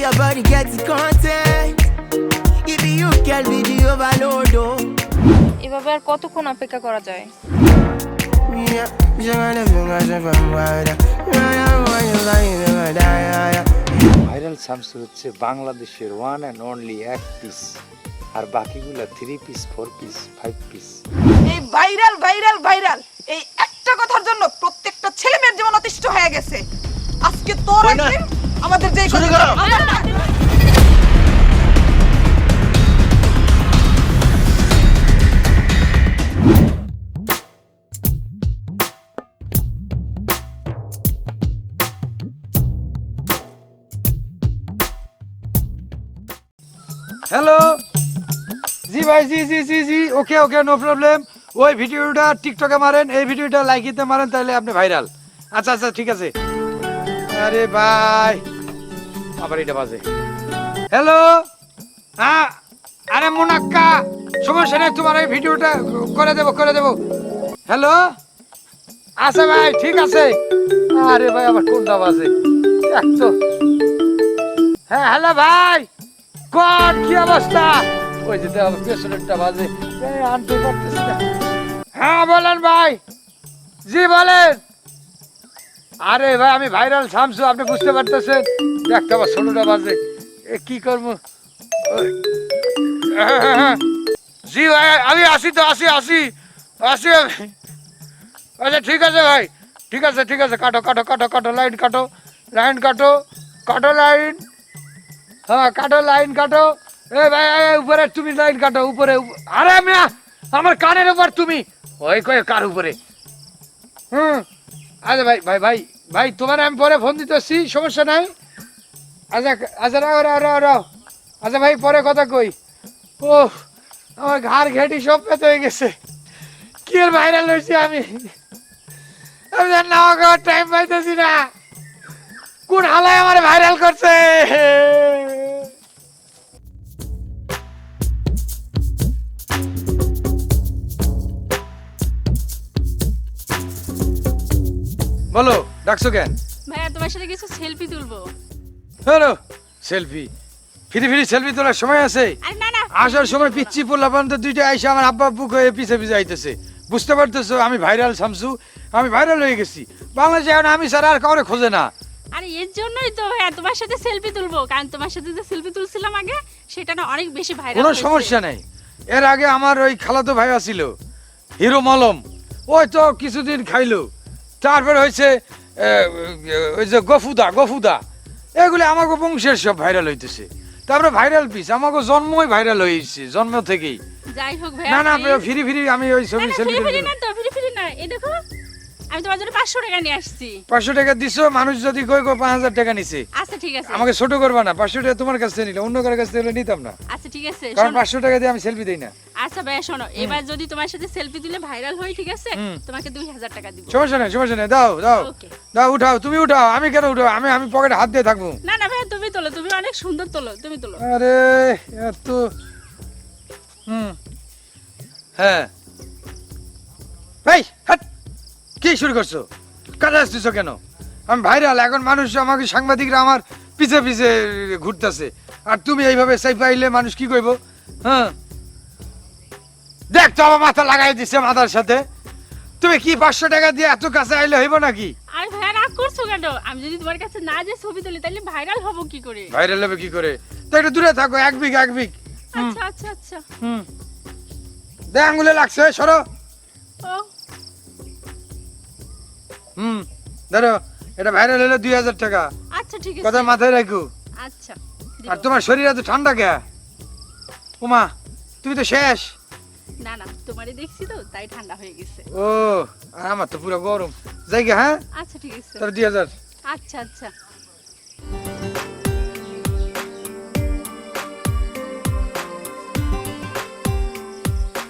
your body gets the content. If you can be the overload, oh. এভাবে আর কতক্ষণ অপেক্ষা করা যায়? ভাইরাল শামসু হচ্ছে বাংলাদেশের ওয়ান অ্যান্ড অনলি এক পিস, আর বাকিগুলা 3 পিস 4 পিস 5 পিস। এই ভাইরাল ভাইরাল ভাইরাল এই একটা কথার জন্য প্রত্যেকটা ছেলে মেয়ের জীবন অতিষ্ঠ হয়ে গেছে। আজকে তোর একদিন আমাদের যেই কথা হ্যালো জি ভাই, জি জি জি জি, ওকে ওকে, নো প্রবলেম। ওই ভিডিওটা টিকটকে মারেন, এই ভিডিওটা লাইকিতে মারেন, তাহলে আপনি ভাইরাল। আচ্ছা আচ্ছা ঠিক আছে। আরে ভাই আবার এটা বাজে। হ্যালো, হ্যাঁ, আরে মুনাক্কা, সমস্যা নেই, তোমার এই ভিডিওটা করে দেবো। হ্যালো, আচ্ছা ভাই ঠিক আছে। আরে ভাই আবার কোনটা বাজে তো। হ্যাঁ হ্যালো ভাই, কোন কি অবস্থা? ওই যে পেছনেরটা বাজে, আনতে পারতেছি না। হ্যাঁ বলেন ভাই, জি বলেন। আরে ভাই আমি ভাইরাল শামসু, আপনি বুঝতে পারতেছেন। দেখতে আবার ষোলোটা বাজে, কি করবো? জি ভাই আমি আসি তো, আসি আমি। আচ্ছা ঠিক আছে ভাই, ঠিক আছে কাটো লাইন কাটো লাইন। হ্যাঁ কাটো লাইন কাটো। এ ভাই উপরে তুমি লাইন কাটো, উপরে। আরে মিয়া আমার কানের উপর তুমি, ওই কয়ে কার উপরে? আচ্ছা ভাই ভাই ভাই ভাই তোমার আমি পরে ফোন দিতেছি, সমস্যা নাই। আচ্ছা আচ্ছা রাও। আচ্ছা ভাই পরে কথা কই। ও আমার ঘাড় ঘেঁটি সব পেতে হয়ে গেছে। কি আর ভাইরাল হয়েছি আমি নাও টাইম পাইতেছি না। কোন হালায় আমার ভাইরাল করছে? বলো, ডাকছো কেন? ভাইয়া তোমার সাথে কিছু সেলফি তুলবো। Hello, selfie? ফিরি সেলফি তোলার সময় আছে? আরে না না, আসার সময় পিচ্ছি পোলাপান তো দুইটা আইসা আমার আব্বা আব্বু হয়ে পিছে আইতেছে। বুঝতে পারতেছো আমি ভাইরাল শামসু, আমি ভাইরাল হয়ে গেছি বাংলাদেশে। এখন আমি ছাড়া আর কাউরে খোঁজে না। আরে এর জন্যই তো ভাইয়া তোমার সাথে সেলফি তুলবো, কারণ তোমার সাথে যে সেলফি তুলছিলাম আগে সেটা না অনেক বেশি ভাইরাল কোনো হয়েছে। সমস্যা নেই। এর আগে আমার ওই খালাতো ভাই ছিল হিরো মলম, ওই তো কিছুদিন খাইলো। তারপরে হয়েছে ওই যে গফুদা, এগুলি আমাকে বংশের সব ভাইরাল হইতেছে। তারপরে ভাইরাল পিস আমাকে জন্মই ভাইরাল হয়েছে, জন্ম থেকেই। যাই হোক ভাইয়া, না না ফিরি আমি ওই ছবি সেলফি ফিরি না, এই দেখো আমি তোমার জন্য 500 টাকা নিয়ে আসছি। 500 টাকা দিছো, মানুষ যদি কই 5000 টাকা নিছে। আচ্ছা ঠিক আছে, আমাকে ছোট করবা না। 500 টাকা তোমার কাছ থেকে নিলে, অন্য কারো কাছ থেকে নিতাম না। আচ্ছা ঠিক আছে, কারণ 500 টাকা দিয়ে আমি সেলফি দেই না। আচ্ছা ভাইয়া শোনো, এবার যদি তোমার সাথে সেলফি তুলে ভাইরাল হই, ঠিক আছে, তোমাকে 2000 টাকা দিব। সমস্যা নেই, দাও উঠাও, তুমি উঠাও। আমি কেন উঠাও? আমি পকেটে হাত দিয়ে থাকবো। না না ভাইয়া তুমি তোলো, তুমি অনেক সুন্দর তোলো, তুমি তোলো। আরে এত হ্যাঁ ভাই হাট, কি শুরু করছো? কাজে আসতেছো কেন? আমি ভাইরাল, এখন মানুষ আমাকে, সাংবাদিকরা আমার পিছে ঘুরতেছে, আর তুমি এইভাবে সাই পাইলে মানুষ কি কইব? হ্যাঁ দেখ তো আমার মাথা লাগাই দিছে মাথার সাথে। তুমি কি 500 টাকা দিয়ে এত কাছে আইলে হইব নাকি? আরে ভাইয়া রাগ করছো কেন? আমি যদি তোমার কাছে না যে ছবি তুলি তাহলে ভাইরাল হব কি করে? ভাইরাল হবে কি করে? তো একটু দূরে থাকো, এক বিঘ। আচ্ছা দেখ আঙুলে লাগছে, সরো। ও ধরো, এটা ভাইরাল হলো 2000 টাকা। আচ্ছা ঠিক আছে, কথা মাথায় রাখো। আচ্ছা আর তোমার শরীর এত ঠান্ডা কে? ওমা তুমি তো শেষ। না না, তোমারই দেখছি তো তাই ঠান্ডা হয়ে গেছে। ও আর আমার তো পুরো গরম। যাই গে, হ্যাঁ আচ্ছা ঠিক আছে, তাহলে 2000। আচ্ছা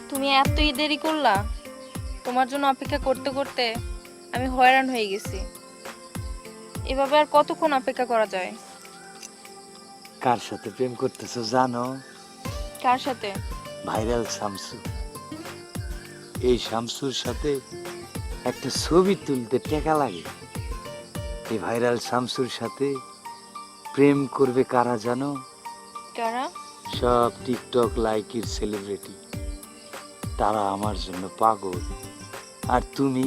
তুমি এতই দেরি করলা? তোমার জন্য অপেক্ষা করতে করতে আমি হয়রান হয়ে গেছি। এভাবে আর কতক্ষণ অপেক্ষা করা যায়? কার সাথে প্রেম করতেছো জানো? কার সাথে? ভাইরাল শামসু। এই শামসুর সাথে একটা ছবি তুলতে টাকা লাগে। এই ভাইরাল শামসুর সাথে প্রেম করবে কারা জানো? কারা? সব টিকটক লাইকের সেলিব্রিটি, তারা আমার জন্য পাগল। আর তুমি,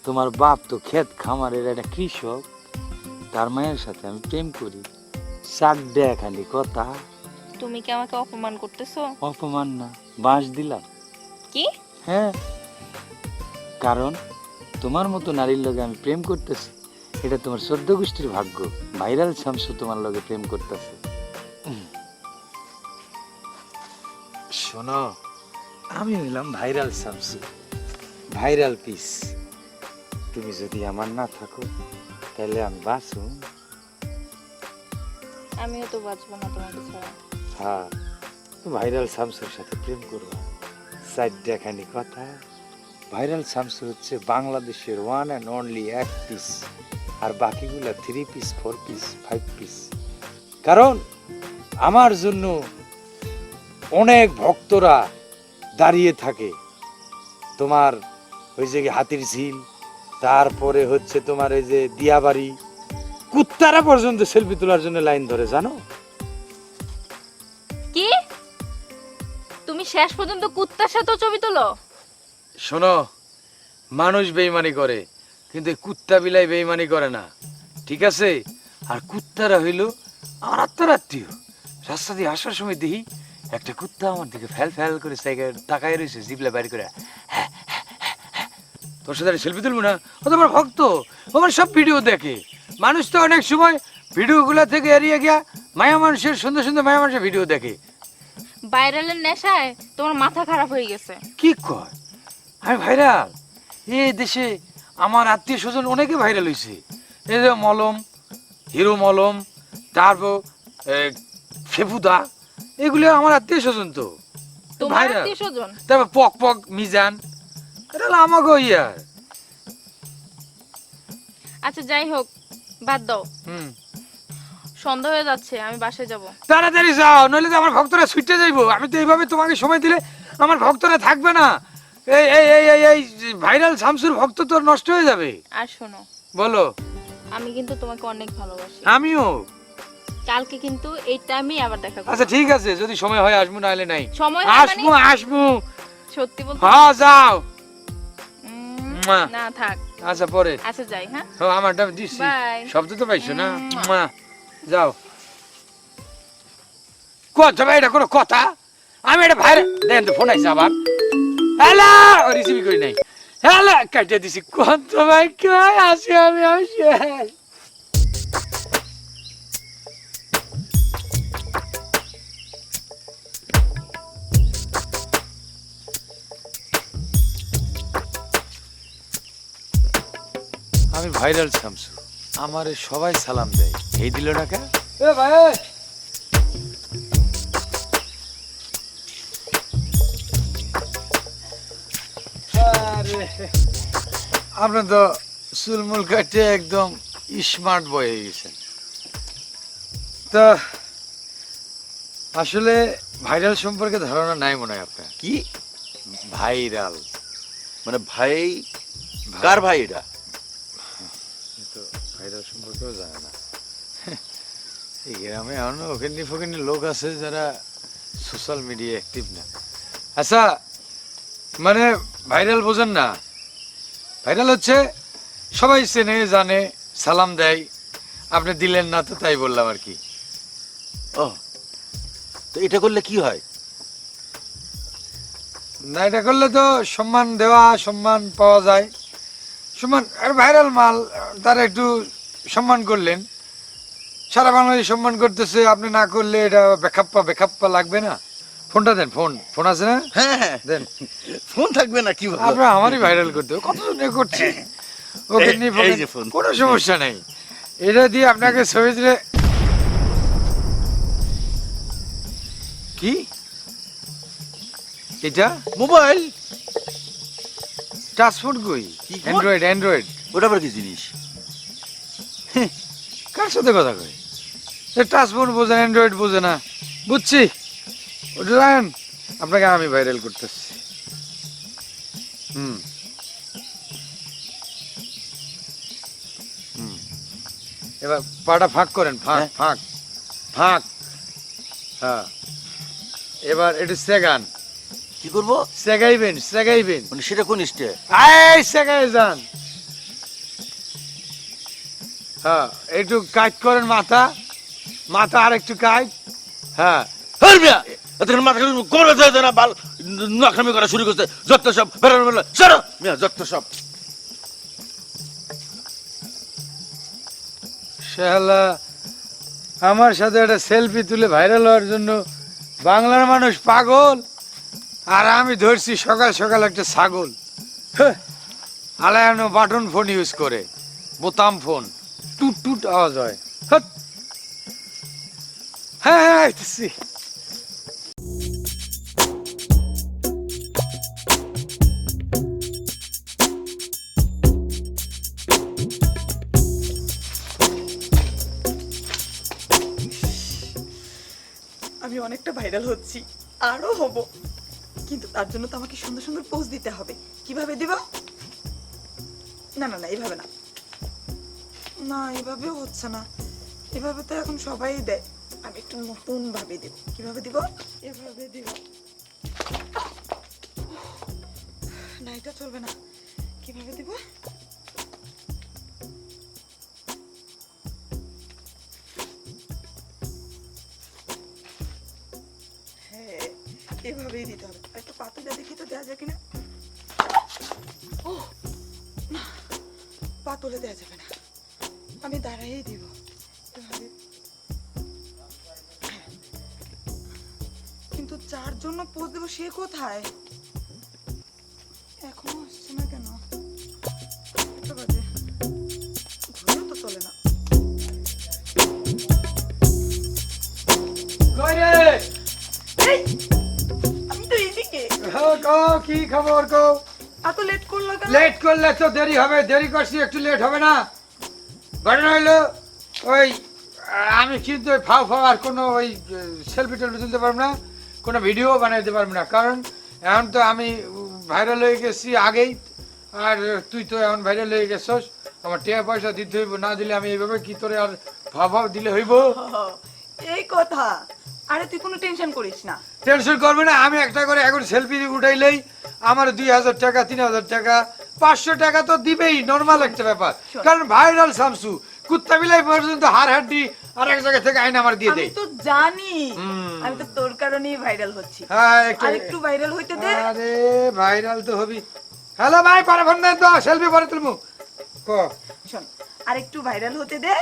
তোমার বাপ তো ক্ষেত খামারের একটা কৃষক, তার মায়ের সাথে আমি প্রেম করি। চাক দেয়া খালি কথা। তুমি কি আমাকে অপমান করতেছো? অপমান না, বাঁশ দিলাম। কি? হ্যাঁ, কারণ তোমার মতো নারীর লগে আমি প্রেম করতেছি, এটা তোমার 14 গোষ্ঠীর ভাগ্য। ভাইরাল শামসু তোমার লগে প্রেম করতেছে। শোনো, আমি হইলাম ভাইরাল শামসু, ভাইরাল পিস। তুমি যদি আমার না থাকো তাহলে আমি বাঁচুম? আমিও তো বাঁচবো না তোমাকে ছাড়া। হ্যাঁ, ভাইরাল শামসুর সাথে প্রেম করবা। চারটা খানি কথা। ভাইরাল শামসু হচ্ছে বাংলাদেশের ওয়ান অ্যান্ড অনলি এক পিস, আর বাকিগুলা 3 পিস, 4 পিস, 5 পিস। কারণ আমার জন্য অনেক ভক্তরা দাঁড়িয়ে থাকে। তোমার ওই যে হাতির ঝিল, তারপরে হচ্ছে তোমার এই যে দিয়াবাড়ি, কুত্তারা পর্যন্ত সেলফি তোলার জন্য লাইন ধরে, জানো? কি? তুমি শেষ পর্যন্ত কুত্তার সাথেও ছবি তোলো? শোনো, মানুষ বেইমানি করে, কিন্তু এই কুত্তা বিলাই বেইমানি করে না, ঠিক আছে? আর কুত্তারা হইল আমার আত্মীয়। রাস্তা দিয়ে আসার সময় দেখি একটা কুত্তা আমার দিকে ফ্যাল ফ্যাল করে তাকায় রয়েছে, জিবলা বাইর করে। তোর সাথে সেলফি তুলবো না? ও তোমার ভক্ত, ও আমার সব ভিডিও দেখে। মানুষ তো অনেক সময় ভিডিওগুলা থেকে এড়িয়ে গিয়া মায়া মানুষের, সুন্দর সুন্দর মায়া মানুষের ভিডিও দেখে। ভাইরালের নেশায় তোমার মাথা খারাপ হয়ে গেছে। কি কয়? আমি ভাইরাল? এই দেশে আমার আত্মীয় স্বজন অনেকে ভাইরাল হয়েছে। এই যে মলম, হিরো মলম, তারপর ফেফুদা, এগুলো আমার আত্মীয় স্বজন। তো তোমার ভাইরাল। আত্মীয়স্বজন? তারপর পক পক মিজান, এটা হলো আমাকে ইয়ার। আচ্ছা যাই হোক, বাদ দাও। হুম, সন্ধ্যা হয়ে যাচ্ছে, আমি বাসায় যাব। তাড়াতাড়ি যাও, নইলে তো আমার ভক্তরা ছুটে যাইবো। আমি তো এইভাবে তোমাকে সময় দিলে আমার ভক্তরা থাকবে না। এই এই এই এই এই ভাইরাল শামসুর ভক্ত তো নষ্ট হয়ে যাবে। আর শোনো, বলো। আমি কিন্তু তোমাকে অনেক ভালোবাসি। আমিও। কালকে কিন্তু এই টাইমেই আবার দেখা করব। আচ্ছা ঠিক আছে, যদি সময় হয় আসবো, নাহলে নাই। সময় হয় মানে? আসবো। সত্যি বলতে? হ্যাঁ, যাও। মুয়া। না থাক। আচ্ছা পরে। আচ্ছা যাই। হ্যাঁ, আমারটা দিচ্ছি, বাই। শব্দ তো পাইছো না? মুয়া। যাও। কথা ভাই, এটা কোনো কথা? আমি এটা ভাইরাল দেন তো, ফোন আইছে আবার। হ্যালো, রিসিভ করি নাই। হ্যালো, কাটিয়ে দিছি। কত ভাই কই আছি আমি? আমি ভাইরাল শামসু, আমারে সবাই সালাম দেয়। এই দিল টাকা। এ ভাই, আপনার তো চুলমুল কাটে একদম স্মার্ট বয় হয়ে গেছেন। তা আসলে ভাইরাল সম্পর্কে ধারণা নাই মনে হয় আপনার। কি ভাইরাল মানে ভাই? কার ভাই এটা? তো ভাইরাল সম্পর্কেও জানে না। এই গ্রামে এমন ওখানে ফোকানি লোক আছে যারা সোশ্যাল মিডিয়া অ্যাক্টিভ না। আচ্ছা, মানে ভাইরাল বোঝেন না? ভাইরাল হচ্ছে সবাই চেনে জানে, সালাম দেয়। আপনি দিলেন না তো, তাই বললাম আর কি। ও, তো এটা করলে কি হয়? না, এটা করলে তো সম্মান দেওয়া, সম্মান পাওয়া যায়। সম্মান, আর ভাইরাল মাল, তারা একটু সম্মান করলেন। সারা বাংলাদেশ সম্মান করতেছে, আপনি না করলে এটা বেখাপ্পা লাগবে না? ফোনটা দেন। ফোন আছে না? হ্যাঁ হ্যাঁ, দেন। ফোন থাকবে না কি? আপনার আমারই ভাইরাল করতে হবে, কতজনে করছে। ওকে নিয়ে এই যে ফোন। কোনো সমস্যা নেই, এটা দিয়ে আপনাকে ছবি দিলে। কি এটা? মোবাইল? টাচফোন কই? কি? অ্যান্ড্রয়েড। ওটা আবার কি জিনিস? কার সাথে কথা কয়? টাচফোন বোঝে, অ্যান্ড্রয়েড বোঝে না। বুঝছি, বুঝলেন? আপনাকে আমি ভাইরাল করতেছি। হুম, এবার পাটা ফাঁক করেন, ফাঁক। ফাঁক। হ্যাঁ, এবার একটু সেগান, কি করবো? সেগাইবেন সেগাইবেন, মানে সেটা কোন স্টে? এই সেগাই যান। হ্যাঁ, একটু কাট করেন মাথা, মাথা আর একটু কাট। হ্যাঁ, হর মিয়া, এতক্ষণ মাথা করে দেয় না, বাল নাকামি করা শুরু করছে, যত সব বেরোনো বেরোনো, সরো মিয়া, যত সব। শালা আমার সাথে একটা সেলফি তুলে ভাইরাল হওয়ার জন্য বাংলার মানুষ পাগল, আর আমি ধরছি সকাল সকাল একটা ছাগল। আলায়ানো বাটন ফোন ইউজ করে, বোতাম ফোন, টুট টুট আওয়াজ হয়। হ্যাট। হ্যাঁ হ্যাঁ আইতেছি। আমি অনেকটা ভাইরাল হচ্ছি, আরো হব, কিন্তু তার জন্য তো আমাকে সুন্দর সুন্দর পোজ দিতে হবে। কিভাবে দিব? না না না, এইভাবে না, না এভাবেও হচ্ছে না, এভাবে তো এখন সবাই দেয়। আমি একটু নতুন ভাবে দেব। কিভাবে দিব? এভাবে দিব না, এটা চলবে না। কিভাবে দিব? হ্যাঁ, এভাবেই দিতে হবে। আর একটু পাতুটা দেখি তো দেওয়া যায় কিনা। ও না, পাতলে দেওয়া যাবে না, আমি দাঁড়াই দিব। এভাবে। কিন্তু যার জন্য পোজ দেবো সে কোথায়? এখনো আসছে না কেন? কটা বাজে? ঘরেও তো চলে না। কই রে? এই, আমি তো এইদিকে। হ্যাঁ, কও কি খবর কও? এত লেট করলো কেন? লেট করলে তো দেরি হবে, দেরি করছি একটু লেট হবে না। ঘটনা হইলো ওই আমি কিন্তু ওই ফাও ফাও আর কোনো ওই সেলফি টেলফি তুলতে পারবো না, কোনো ভিডিও বানাইতে পারবো না, কারণ এখন তো আমি ভাইরাল হয়ে গেছি আগেই, আর তুই তো এখন ভাইরাল হয়ে গেছস, আমার টাকা পয়সা দিতে হইব, না দিলে আমি এইভাবে কি তোরে আর ফাও ফাও দিলে হইব? এই কথা। আরে তুই কোনো টেনশন করিস না। টেনশন করবে না, আমি একটা করে এখন সেলফি উঠাইলেই আমার 2000 টাকা 3000 টাকা 500 টাকা তো দিবেই, নর্মাল একটা ব্যাপার, কারণ ভাইরাল শামসু কুত্তা বিলাই পর্যন্ত হাড় হাড্ডি আর এক জায়গা থেকে আইন আমার দিয়ে আমি দেয়। তো জানি, আমি তো তোর কারণেই ভাইরাল হচ্ছি। হ্যাঁ, আর একটু ভাইরাল হইতে দে। আরে ভাইরাল তো হবি। হ্যালো ভাই, পরে ফোন দেন তো, সেলফি পরে তুলবো। ক শোন, আর একটু ভাইরাল হতে দে।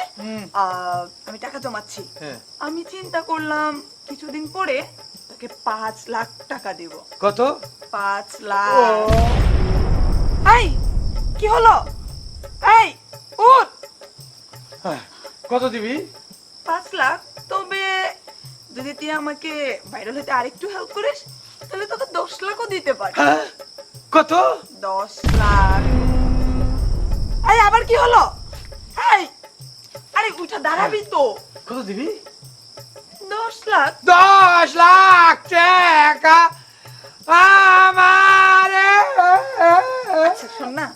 আমি টাকা জমাচ্ছি। হ্যাঁ। আমি চিন্তা করলাম কিছুদিন পরে তোকে 5 লাখ টাকা দেব। কত? 5 লাখ। এই কি হলো? এই উঠ। হ্যাঁ, কত দিবি? 5 লাখ। তবে যদি তুই আমাকে ভাইরাল হতে আরেকটু হেল্প করিস তাহলে তোকে 10 লাখও দিতে পারি। হ্যাঁ, কত? 10 লাখ। এই আবার কি হলো? এই আরে উঠা দাঁড়াবি তো। কত দিবি? 10 লাখ। 10 লাখ টাকা আমারে। আচ্ছা শোন না,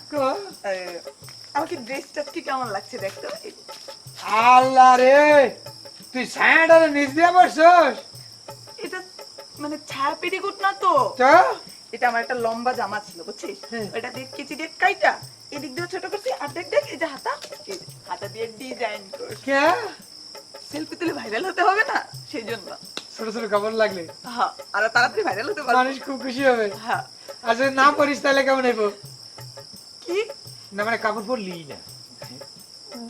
আমাকে ড্রেসটা কি কেমন লাগছে দেখতো? আল্লাহ রে, তুই স্যান্ডালে নিচ দিয়ে বসছস? এটা মানে ছায়া পেটিকোট না তো, তো এটা আমার একটা লম্বা জামা ছিল বুঝছিস, ওটা দিয়ে কেচি দিয়ে কাইটা এদিক দিয়ে ছোট করছি, আর দেখ দেখ এই যে হাতা, এই যে হাতা দিয়ে ডিজাইন করছি। কে? সেলফি তুলে ভাইরাল হতে হবে না, সেই জন্য। ছোট ছোট খবর লাগলে হ্যাঁ, আর তাড়াতাড়ি ভাইরাল হতে পারবো। মানুষ খুব খুশি হবে। হ্যাঁ। আর যদি নাম পড়িস তাহলে কেমন হইব? কি? না মানে কাপড় পরলি না।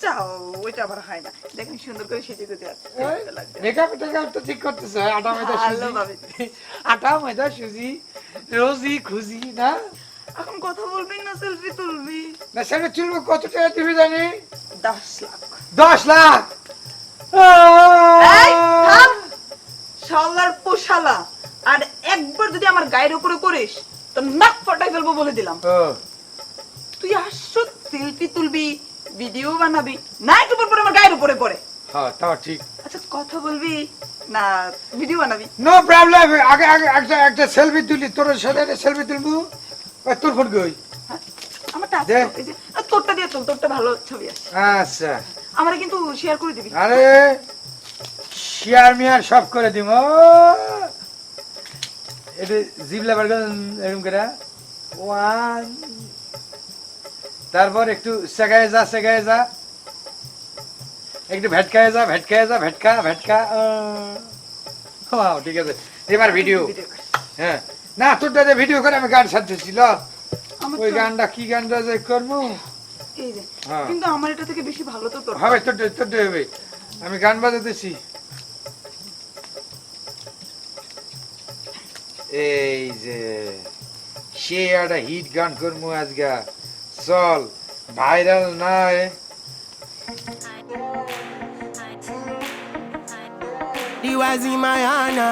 যাও, ওইটা আবার হয় না। দেখ আমি সুন্দর করে সেজে গুজে আছি। মেকআপ টেকআপ তো ঠিক করতেছে, আটা ময়দা ভালো সুজি, ভাবে। আটা ময়দা সুজি, রোজি খুজি না। এখন কথা বলবি না সেলফি তুলবি? না সেটা চুলবো, কত টাকা দিবি জানি? 10 লাখ। 10 লাখ। এই, থাম! শালার পোশালা, আর একবার যদি আমার গায়ের উপরে করিস তো নাক ফাটাই ফেলবো বলে দিলাম। ও, তুই আসছো সেলফি তুলবি, ভিডিও বানাবি, না একটু পর আমার গায়ের উপরে পড়ে। হ্যাঁ তাও ঠিক। আচ্ছা কথা বলবি না ভিডিও বানাবি? নো প্রবলেম, আগে আগে একটা সেলফি তুলি, তোর সাথে একটা সেলফি তুলবো। তোর ফোন কই? হ্যাঁ, আমারটা আছে দে। তো, এই যে তোরটা দিয়ে তোর, তোরটা ভালো ছবি আসে। আচ্ছা, আমারে কিন্তু শেয়ার করে দিবি। আরে শেয়ার মিয়ার সব করে দিব এটা জিবলা বার্গার এরকম করে ওয়ান তারপর একটু সেগায় যা একটু ভেটকায় যা ভেটকা ঠিক আছে এবার ভিডিও হ্যাঁ না তোরটা যে ভিডিও করে আমি গান সাজতেছিল আমার ওই তো- গানটা কি গানটা যে করবো এই যে হ্যাঁ। কিন্তু আমার এটা থেকে বেশি ভালো তো তোর হবে তোরটা হবে আমি গান বাজাতেছি এই যে সে একটা হিট গান করবো আজকে চল ভাইরাল নয় DYZ Mayana,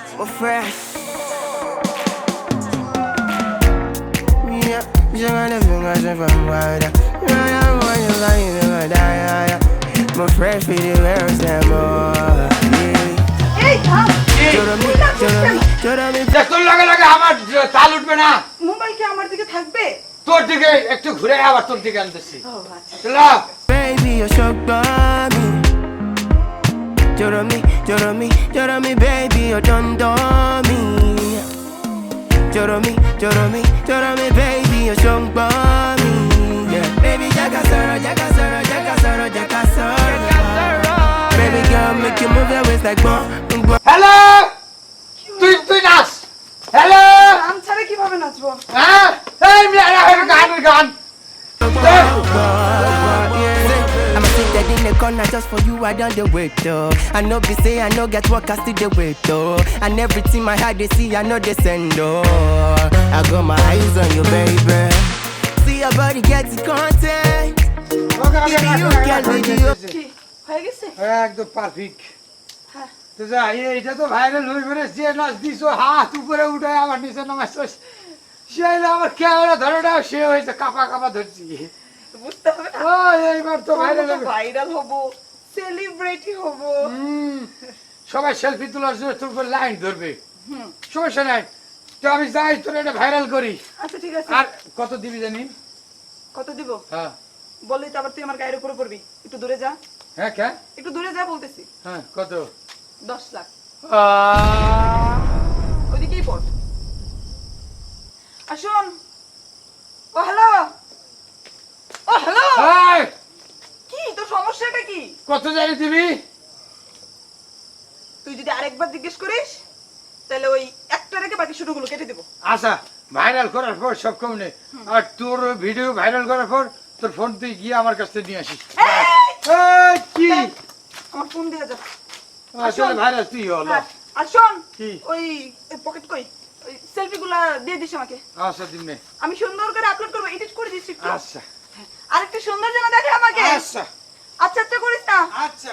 so fresh. Yeah, you're gonna from water. My fresh for the world, some more. এই থাম তোর লগে লগে আমার তাল উঠবে না মোবাইল কি আমার দিকে থাকবে তোর দিকে একটু ঘুরে আবার তোর দিকে আনতেছি ও আচ্ছা চলো Baby, you're shocked by me. You're me, baby, you're done me. You're me, baby, you're shocked by me. Yeah. Baby, Jakasoro. Baby girl, make you move your waist like bomb. Hello তুই নাচ hello গান ছাড়া কিভাবে নাচবো হ্যাঁ এই গান I'ma sit that in the corner just for you, I done the wait though. I know be say I know get work, I still the wait though. And everything my heart they see, I know they send though. I got my eyes on you, baby. See your body get the content. Give me you can video. কি হয়ে গেছে একদম perfect হ্যাঁ তো যা এটা তো viral হয়ে পড়ে যে নাচ দিছো হাত উপরে উঠে আমার নিচে নামাচ্ছিস সে আমার ক্যামেরা ধরেটা সে হয়েছে কাপা ধরছি বুঝতে হবে না ও এইবার তো ভাইরাল হবে ভাইরাল হব সেলিব্রিটি হব সবাই সেলফি তোলার জন্য তোর উপর লাইন ধরবে সমস্যা নাই তো আমি যাই তোর এটা ভাইরাল করি আচ্ছা ঠিক আছে আর কত দিবি জানি কত দিব হ্যাঁ বললি তো আবার তুই আমার গায়ের উপরে পড়বি একটু দূরে যা হ্যাঁ কে একটু দূরে যা বলতেছি হ্যাঁ কত 10 লাখ ওইদিকেই পড় আসুন ও হ্যালো এই, কি তোর সমস্যাটা কি কত জানি দিবি তুই যদি আরেকবার জিজ্ঞেস করিস তাহলে ওই একটা রেখে বাকি শুরুগুলো কেটে দেবো আচ্ছা ভাইরাল করার পর সব কমনে আর তোর ভিডিও ভাইরাল করার পর তোর ফোন তুই গিয়ে আমার কাছ থেকে নিয়ে আসিস এই, কি আমার ফোন দিয়ে যা আসলে ভাইরাল তুই হলো হ্যাঁ, আর শোন কি? ওই পকেট কই ওই সেলফি গুলা দিয়ে দিস আমাকে আচ্ছা দিন নে। আমি সুন্দর করে আপলোড করবো এডিট করে দিস একটু আচ্ছা আরেকটু সুন্দর যেন দেখে আমাকে আচ্ছা আচ্ছা আচ্ছা করিস না আচ্ছা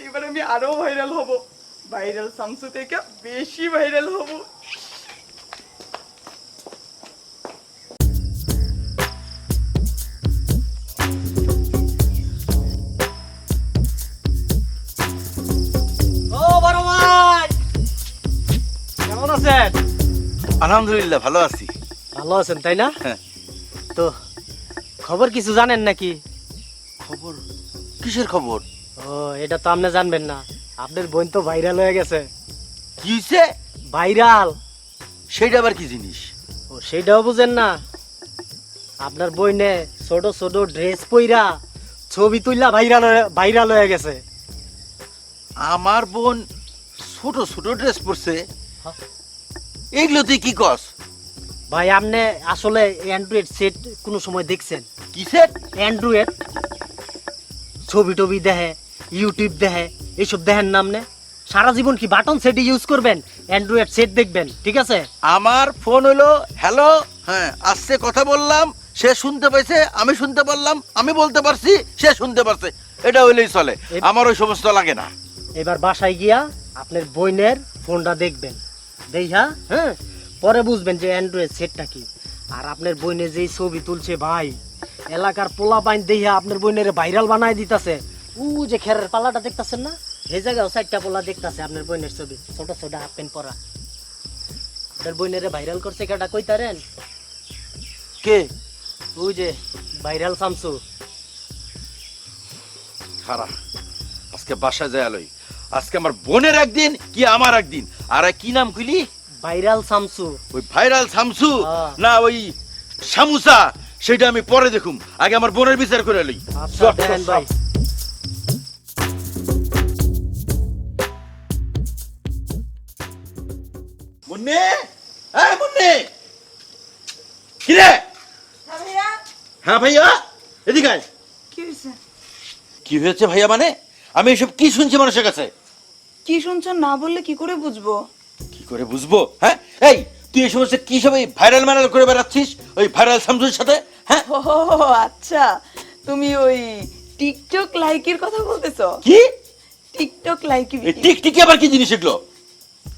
এবার আমি আরো ভাইরাল হব ভাইরাল শামসু থেকে বেশি ভাইরাল হব ও বড় ভাই কেমন আছেন আলহামদুলিল্লাহ ভালো আছি ভালো আছেন তাই না হ্যাঁ। তো খবর কিছু জানেন নাকি খবর কিসের খবর ও এটা তো আপনি জানবেন না আপনার বোন তো ভাইরাল হয়ে গেছে কি হইছে ভাইরাল সেইটা আবার কি জিনিস ও সেটাও বুঝেন না আপনার বইনে ছোট ছোট ড্রেস পইরা ছবি তুললা ভাইরাল হয়ে গেছে আমার বোন ছোট ছোট ড্রেস পরছে হ্যাঁ। এইগুলো তুই কি কস ভাই আপনি আসলে অ্যান্ড্রয়েড সেট কোনো সময় দেখছেন কিসের অ্যান্ড্রয়েড ছবি টবি দেখে ইউটিউব দেখে এইসব দেখেন না আপনি সারা জীবন কি বাটন সেট ইউজ করবেন অ্যান্ড্রয়েড সেট দেখবেন ঠিক আছে আমার ফোন হলো হ্যালো হ্যাঁ আসছে কথা বললাম সে শুনতে পাইছে আমি শুনতে পারলাম আমি বলতে পারছি সে শুনতে পারছে এটা হইলেই চলে আমার ওই সমস্ত লাগে না এবার বাসায় গিয়া আপনার বইনের ফোনটা দেখবেন দেখা হ্যাঁ পরে বুঝবেন যে অ্যান্ড্রয়েড সেটটা কি আর আপনার বইনে যেই ছবি তুলছে ভাই এলাকার পোলা বাইন দেখা আপনার বইনের ভাইরাল বানায় দিতেছে ও যে খেরের পাল্লাটা দেখতাছেন না সেই জায়গায় চারটা পোলা দেখতাছে আপনার বইনের ছবি ছোট ছোট হাফ প্যান্ট পরা আপনার বইনের ভাইরাল করছে কেটা কইতারেন কে ওই যে ভাইরাল শামসু খারা আজকে বাসা যায় আলোই, আজকে আমার বোনের একদিন কি আমার একদিন। আর কি নাম কইলি? ভাইরাল শামসু। ওই ভাইরাল শামসু হ্যাঁ। না ওই সামুসা, সেটা আমি পরে দেখুম, আগে আমার বোনের বিচার করে লই। আচ্ছা দেখেন ভাই। মুন্নে, এই মুন্নে, কি রে? ভাইয়া হ্যাঁ ভাইয়া, এদিকে আয়। কি হয়েছে? কি হয়েছে ভাইয়া মানে? আমি এসব কি শুনছি মানুষের কাছে? কি শুনছো না বললে কি করে বুঝবো? কি করে বুঝবো? হ্যাঁ, এই তুই এই সমস্ত কি সব ভাইরাল ম্যারাল করে বেড়াচ্ছিস ওই ভাইরাল শামসুর সাথে? হ্যাঁ ও আচ্ছা, তুমি ওই টিকটক লাইকের কথা বলতেছো? কি? টিকটক লাইকি এই ভিডিও? টিকটিকি আবার কি জিনিস এগুলো?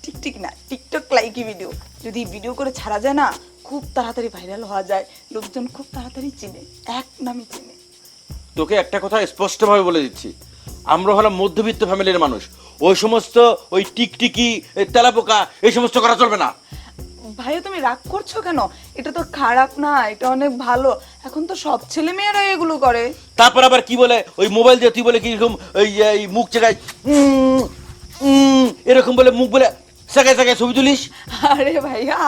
টিকটিক না, টিকটক লাইকি ভিডিও। যদি ভিডিও করে ছাড়া যায় না, খুব তাড়াতাড়ি ভাইরাল হওয়া যায়, লোকজন খুব তাড়াতাড়ি চিনে, এক নামে চিনে। তোকে একটা কথা স্পষ্টভাবে বলে দিচ্ছি, আমরা হলাম মধ্যবিত্ত ফ্যামিলির মানুষ, ওই সমস্ত ওই টিকটিকি তেলাপোকা এই সমস্ত করা চলবে না। ভাইয়া তুমি রাগ করছো কেন? এটা তো খারাপ না, এটা অনেক ভালো। এখন তো সব ছেলে মেয়েরা এগুলো করে। তারপর আবার কি বলে ওই মোবাইল দিয়ে তুই বলে কিরকম ওই এই মুখ চেকায় এরকম বলে মুখ বলে চেকায় চেকায় ছবি তুলিস। আরে ভাইয়া,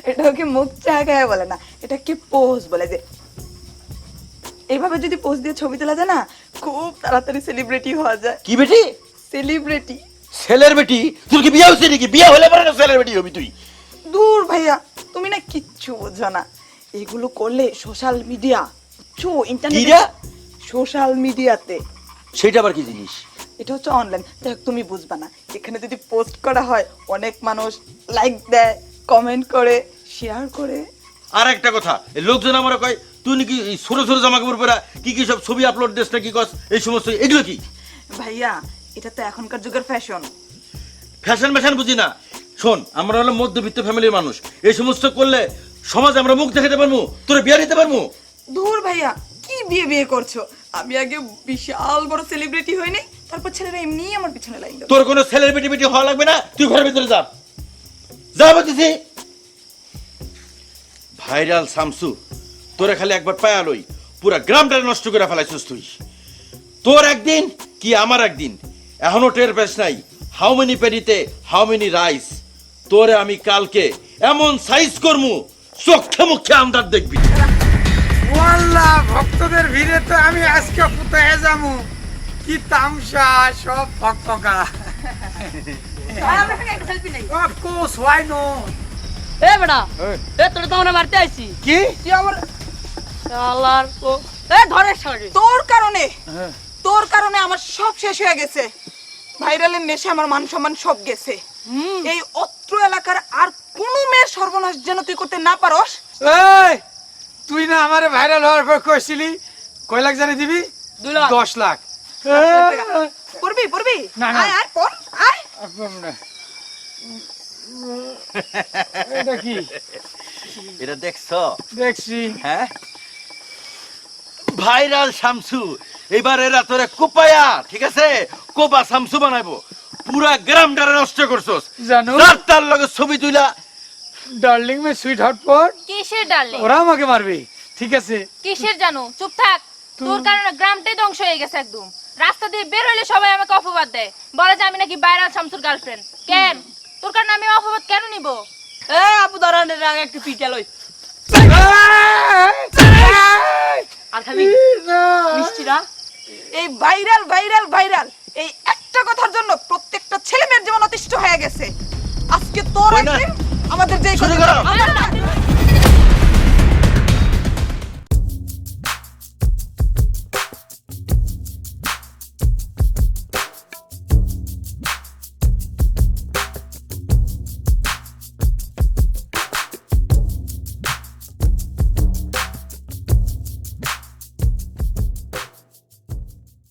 এটাকে মুখ চাগায় বলে না, এটাকে পোজ বলে। যে এইভাবে যদি পোজ দিয়ে ছবি তোলা যায় না, খুব তাড়াতাড়ি সেলিব্রিটি হওয়া যায়। কি বেটি? সেলিব্রিটি? ছেলের বেটি? তোর কি বিয়ে হচ্ছে নাকি? বিয়ে হলে পরে না ছেলের বেটি হবি তুই? দূর ভাইয়া, তুমি না কিচ্ছু বোঝো না। এগুলো করলে সোশ্যাল মিডিয়া, বুঝছো, ইন্টারনেট, সোশ্যাল মিডিয়াতে। সেটা আবার কি জিনিস? এটা হচ্ছে অনলাইন, দেখ তুমি বুঝবা না। এখানে যদি পোস্ট করা হয়, অনেক মানুষ লাইক দেয়, কমেন্ট করে, শেয়ার করে। আর একটা কথা, এই লোকজন আমার কয় তুই নাকি এই ছোট ছোট জামা কাপড় পরা কি কি সব ছবি আপলোড দিস নাকি কস, এই সমস্ত এগুলো কি? ভাইয়া এটা তো এখনকার যুগের ফ্যাশন। ফ্যাশন ম্যাশন বুঝি না। শোন, আমরা হলো মধ্যবিত্ত ফ্যামিলির মানুষ, এই সমস্ত করলে সমাজে আমরা মুখ দেখাতে পারবো, তোরা বিয়ে দিতে পারবো? দূর ভাইয়া, কি বিয়ে বিয়ে করছো? আমি আগে বিশাল বড় সেলিব্রিটি হইনি, তারপর ছেলেরা এমনি আমার পিছনে লাইন দেবে। তোর কোনো ছেলের বেটি বেটি হওয়া লাগবে না, তুই ঘরের ভিতরে যা, যা বলতেছি। ভাইরাল শামসু, তোরে খালি একবার পায়া লই, পুরা গ্রামটা নষ্ট করে ফেলাইছিস তুই। তোর একদিন কি আমার একদিন, এখনো টের পেস নাই হাউ মেনি পেডিতে হাউ মেনি রাইস। তোরে আমি কালকে এমন সাইজ করমু, চোখে মুখে আমদার দেখবি। ওয়াল্লাহ, ভক্তদের ভিড়ে তো আমি আজকে কোথায় যাবো? কি তামসা, সব ভক্তকা। Of course, why not? এ বেটা, এ তোরে তো আমরা মারতে আইছি। কি? তুই আমার শালার তো এ ধরে শালারে। তোর কারণে আমার সব শেষ হয়ে গেছে। ভাইরালের নেশে আমার মান সম্মান সব গেছে। এই অত্র এলাকার আর কোনো মেয়ের সর্বনাশ যেন তুই করতে না পারস। এই, তুই না আমারে ভাইরাল হওয়ার পর কইছিলি কয় লাখ জানি দিবি? 2 লাখ। 10 লাখ। পড়বি? না, না। আয় আয় পড়, আয়। এটা কি? এটা দেখছো? দেখছি। হ্যাঁ, ভাইরাল শামসু, এবার এরা তোরে কোপায়া, ঠিক আছে, কোপা শামসু বানাইবো, পুরা গ্রামটারে নষ্ট করছস। জানো? তার লগে ছবি তুইলা ডার্লিং মে সুইট হট পট, কিসের ডালে? ওরা আমাকে মারবে, ঠিক আছে? কিসের জানো? চুপ থাক। তোর কারণে গ্রামটাই ধ্বংস হয়ে গেছে একদম। রাস্তা দিয়ে বের হইলে সবাই আমাকে অপবাদ দেয়, বলে যে আমি নাকি ভাইরাল শামসুর গার্লফ্রেন্ড। কেন? তোর কারণে আমি অপবাদ কেন নিব? এ আপু দাঁড়ানের আগে একটু পিটা লই। আর খাবি মিষ্টি না? এই ভাইরাল ভাইরাল ভাইরাল, এই একটা কথার জন্য প্রত্যেকটা ছেলে মেয়ের জীবন অতিষ্ঠ হয়ে গেছে। আজকে তোর কই না? একদিন, আমাদের যেই শুরু কথা- করো। আমার